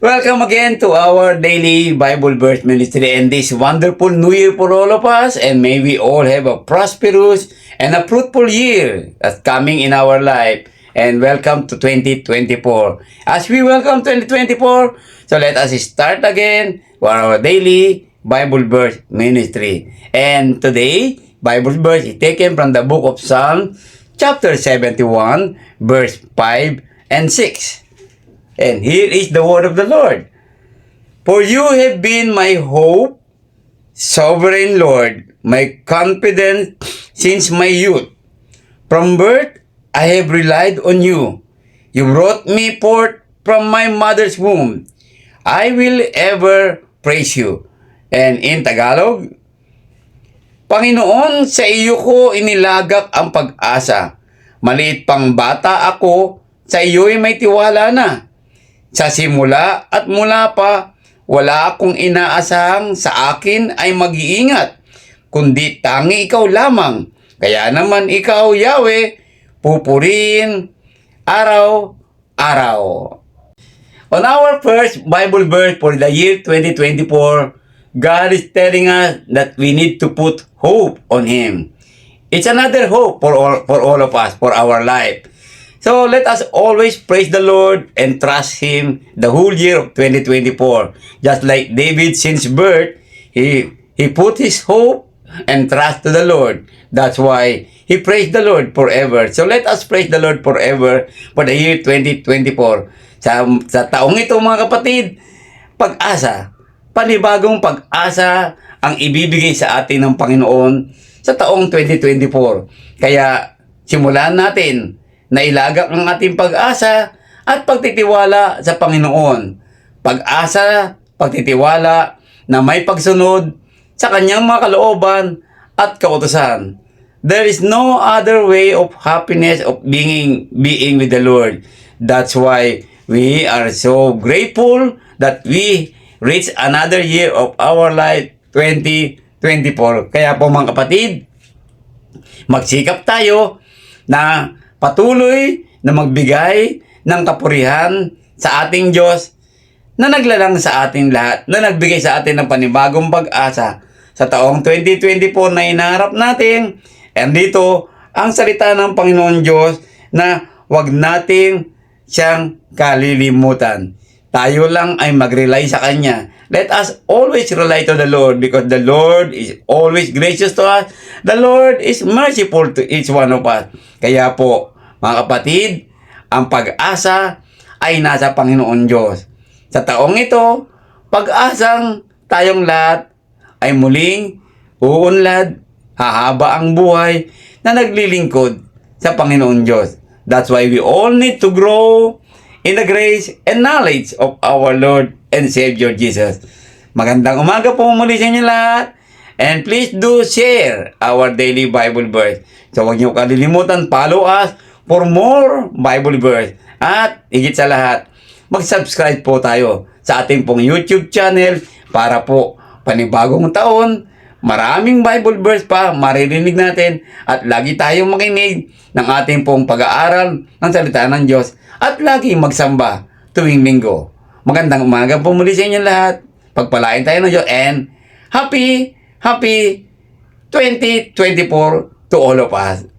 Welcome again to our daily Bible verse ministry and this wonderful new year for all of us, and may we all have a prosperous and a fruitful year that's coming in our life. And welcome to 2024. As we welcome 2024, so let us start again for our daily Bible verse ministry. And today, Bible verse is taken from the book of Psalm, chapter 71, verse 5 and 6. And here is the word of the Lord. For you have been my hope, sovereign Lord, my confidence since my youth. From birth, I have relied on you. You brought me forth from my mother's womb. I will ever praise you. And in Tagalog, Panginoon, sa iyo ko inilagak ang pag-asa. Maliit pang bata ako, sa iyo'y may tiwala na. Sa simula at mula pa, wala akong inaasahang sa akin ay mag-iingat, kundi tangi ikaw lamang. Kaya naman ikaw, Yahweh, pupurihin araw-araw. On our first Bible verse for the year 2024, God is telling us that we need to put hope on Him. It's another hope for all of us, for our life. So let us always praise the Lord and trust Him the whole year of 2024. Just like David since birth, he put his hope and trust to the Lord. That's why he praised the Lord forever. So let us praise the Lord forever for the year 2024. Sa taong ito mga kapatid, pag-asa, panibagong pag-asa ang ibibigay sa atin ng Panginoon sa taong 2024. Kaya simulan natin na ilagak ang ating pag-asa at pagtitiwala sa Panginoon. Pag-asa, pagtitiwala na may pagsunod sa kanyang mga kalooban at kautusan. There is no other way of happiness of being with the Lord. That's why we are so grateful that we reach another year of our life, 2024. Kaya po mga kapatid, magsikap tayo na patuloy na magbigay ng kapurihan sa ating Diyos na naglalang sa ating lahat, na nagbigay sa atin ng panibagong pag-asa sa taong 2024 na inaharap natin. And dito, ang salita ng Panginoon Diyos na wag natin siyang kalilimutan. Tayo lang ay mag-rely sa Kanya. Let us always rely to the Lord because the Lord is always gracious to us. The Lord is merciful to each one of us. Kaya po, mga kapatid, ang pag-asa ay nasa Panginoon Diyos. Sa taong ito, pag-asang tayong lahat ay muling uunlad, hahaba ang buhay na naglilingkod sa Panginoon Diyos. That's why we all need to grow in the grace and knowledge of our Lord and Savior Jesus. Magandang umaga po muli sa inyo lahat. And please do share our daily Bible verse. So huwag niyo kalilimutan, follow us for more Bible verse. At higit sa lahat, mag-subscribe po tayo sa ating pong YouTube channel para po panibagong taon, maraming Bible verse pa maririnig natin at lagi tayong makinig ng ating pong pag-aaral ng salita ng Diyos at lagi magsamba tuwing linggo. Magandang umaga po muli sa inyo lahat. Pagpalain tayo ng Diyos and happy 2024 to all of us.